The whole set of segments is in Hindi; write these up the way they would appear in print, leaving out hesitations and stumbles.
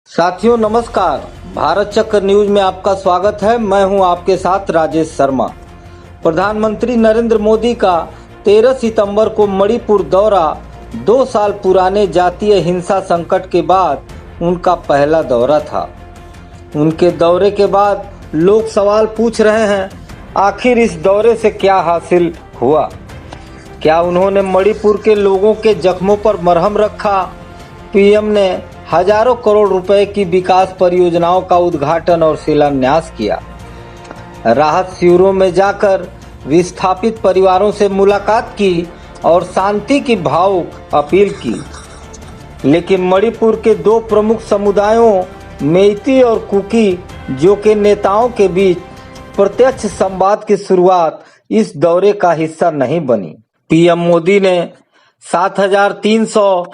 साथियों नमस्कार, भारत चक्र न्यूज में आपका स्वागत है। मैं हूं आपके साथ राजेश शर्मा। प्रधानमंत्री नरेंद्र मोदी का 13 सितंबर को मणिपुर दौरा 2 साल पुराने जातीय हिंसा संकट के बाद उनका पहला दौरा था। उनके दौरे के बाद लोग सवाल पूछ रहे हैं, आखिर इस दौरे से क्या हासिल हुआ? क्या उन्होंने मणिपुर के लोगों के जख्मों पर मरहम रखा? पीएम ने हजारों करोड़ रुपए की विकास परियोजनाओं का उद्घाटन और शिलान्यास किया। राहत शिविरों में जाकर विस्थापित परिवारों से मुलाकात की और शांति की भावुक अपील की। लेकिन मणिपुर के 2 प्रमुख समुदायों मेइती और कुकी जो के नेताओं के बीच प्रत्यक्ष संवाद की शुरुआत इस दौरे का हिस्सा नहीं बनी। पीएम मोदी ने 7,300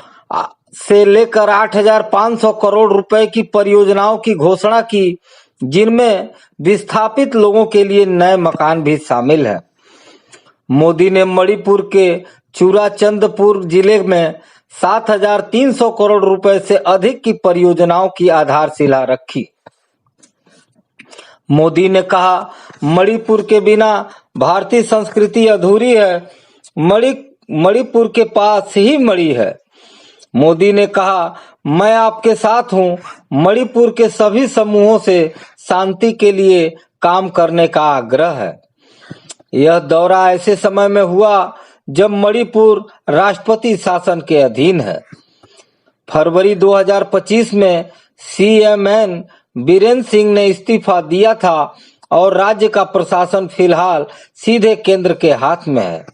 से लेकर 8,500 करोड़ रुपए की परियोजनाओं की घोषणा की, जिनमें विस्थापित लोगों के लिए नए मकान भी शामिल हैं। मोदी ने मणिपुर के चुराचंदपुर जिले में 7,300 करोड़ रुपए से अधिक की परियोजनाओं की आधारशिला रखी। मोदी ने कहा, मणिपुर के बिना भारतीय संस्कृति अधूरी है। मणिपुर के पास ही मणि है। मोदी ने कहा, मैं आपके साथ हूं। मणिपुर के सभी समूहों से शांति के लिए काम करने का आग्रह है। यह दौरा ऐसे समय में हुआ जब मणिपुर राष्ट्रपति शासन के अधीन है। फरवरी 2025 में सीएम बीरेन्द्र सिंह ने इस्तीफा दिया था और राज्य का प्रशासन फिलहाल सीधे केंद्र के हाथ में है।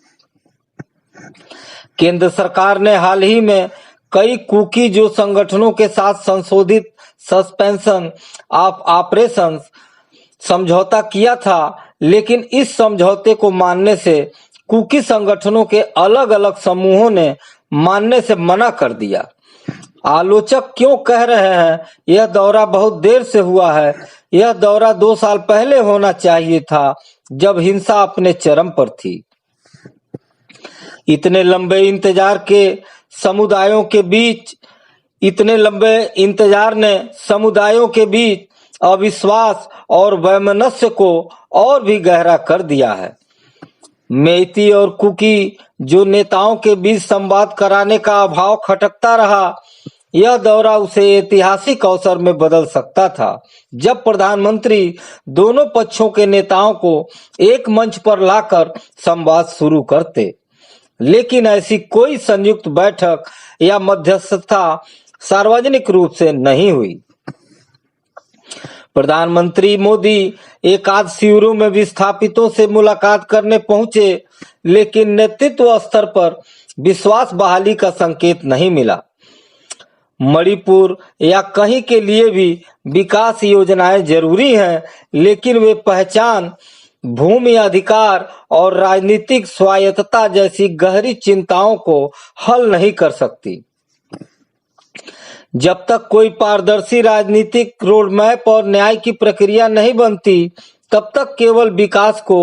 केंद्र सरकार ने हाल ही में कई कुकी जो संगठनों के साथ संशोधित सस्पेंशन ऑफ ऑपरेशंस समझौता किया था, लेकिन इस समझौते को मानने से कुकी संगठनों के अलग अलग समूहों ने मानने से मना कर दिया। आलोचक क्यों कह रहे हैं यह दौरा बहुत देर से हुआ है? यह दौरा 2 साल पहले होना चाहिए था, जब हिंसा अपने चरम पर थी। इतने लंबे इंतजार ने समुदायों के बीच अविश्वास और वैमनस्य को और भी गहरा कर दिया है। मेइती और कुकी जो नेताओं के बीच संवाद कराने का अभाव खटकता रहा। यह दौरा उसे ऐतिहासिक अवसर में बदल सकता था, जब प्रधानमंत्री दोनों पक्षों के नेताओं को एक मंच पर लाकर संवाद शुरू करते। लेकिन ऐसी कोई संयुक्त बैठक या मध्यस्थता सार्वजनिक रूप से नहीं हुई। प्रधानमंत्री मोदी एकाध शिविरों में विस्थापितों से मुलाकात करने पहुंचे, लेकिन नेतृत्व स्तर पर विश्वास बहाली का संकेत नहीं मिला। मणिपुर या कहीं के लिए भी विकास योजनाएं जरूरी हैं, लेकिन वे पहचान, भूमि अधिकार और राजनीतिक स्वायत्तता जैसी गहरी चिंताओं को हल नहीं कर सकती। जब तक कोई पारदर्शी राजनीतिक रोडमैप और न्याय की प्रक्रिया नहीं बनती, तब तक केवल विकास को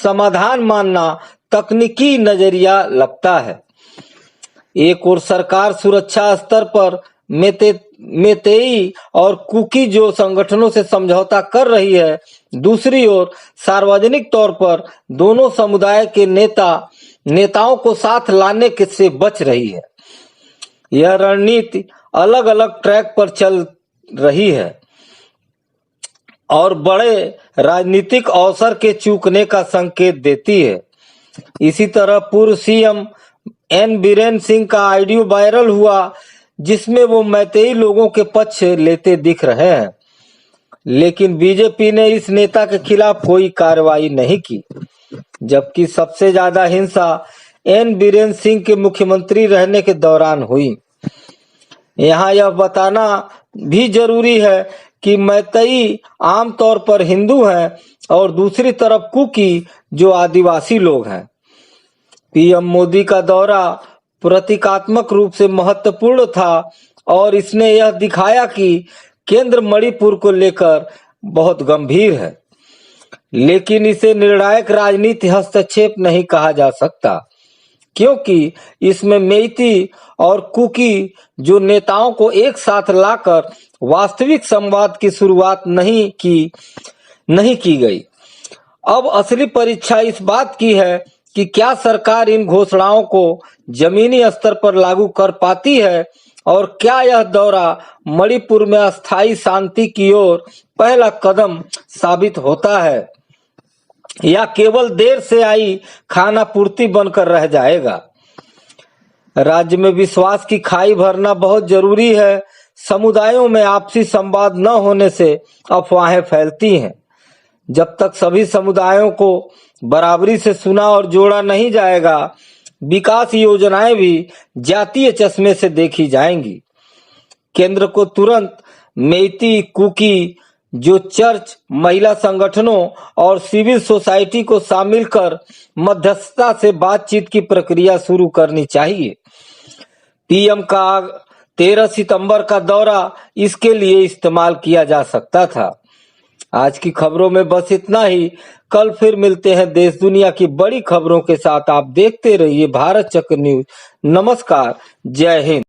समाधान मानना तकनीकी नजरिया लगता है। एक ओर सरकार सुरक्षा स्तर पर मेतेई और कुकी जो संगठनों से समझौता कर रही है, दूसरी ओर सार्वजनिक तौर पर दोनों समुदाय के नेताओं को साथ लाने से बच रही है। यह रणनीति अलग अलग ट्रैक पर चल रही है और बड़े राजनीतिक अवसर के चूकने का संकेत देती है। इसी तरह पूर्व सीएम बीरेन्द्र सिंह का ऑडियो वायरल हुआ, जिसमें वो मैतेई लोगों के पक्ष लेते दिख रहे हैं, लेकिन बीजेपी ने इस नेता के खिलाफ कोई कार्रवाई नहीं की, जबकि सबसे ज्यादा हिंसा बीरेन्द्र सिंह के मुख्यमंत्री रहने के दौरान हुई। यहाँ यह बताना भी जरूरी है कि मैतेई आमतौर पर हिंदू हैं और दूसरी तरफ कुकी जो आदिवासी लोग हैं। पीएम मोदी का दौरा प्रतीकात्मक रूप से महत्वपूर्ण था और इसने यह दिखाया कि केंद्र मणिपुर को लेकर बहुत गंभीर है, लेकिन इसे निर्णायक राजनीति हस्तक्षेप नहीं कहा जा सकता। क्योंकि इसमें मेइती और कुकी जो नेताओं को एक साथ लाकर वास्तविक संवाद की शुरुआत नहीं की गई। अब असली परीक्षा इस बात की है कि क्या सरकार इन घोषणाओं को जमीनी स्तर पर लागू कर पाती है और क्या यह दौरा मणिपुर में अस्थायी शांति की ओर पहला कदम साबित होता है या केवल देर से आई खाना पूर्ति बनकर रह जाएगा। राज्य में विश्वास की खाई भरना बहुत जरूरी है। समुदायों में आपसी संवाद न होने से अफवाहें फैलती हैं। जब तक सभी समुदायों को बराबरी से सुना और जोड़ा नहीं जाएगा, विकास योजनाएं भी जातीय चश्मे से देखी जाएंगी। केंद्र को तुरंत मेइती, कुकी, जो चर्च, महिला संगठनों और सिविल सोसाइटी को शामिल कर मध्यस्थता से बातचीत की प्रक्रिया शुरू करनी चाहिए। पीएम का 13 सितंबर का दौरा इसके लिए इस्तेमाल किया जा सकता था। आज की खबरों में बस इतना ही। कल फिर मिलते हैं देश दुनिया की बड़ी खबरों के साथ। आप देखते रहिए भारत चक्र न्यूज। नमस्कार, जय हिंद।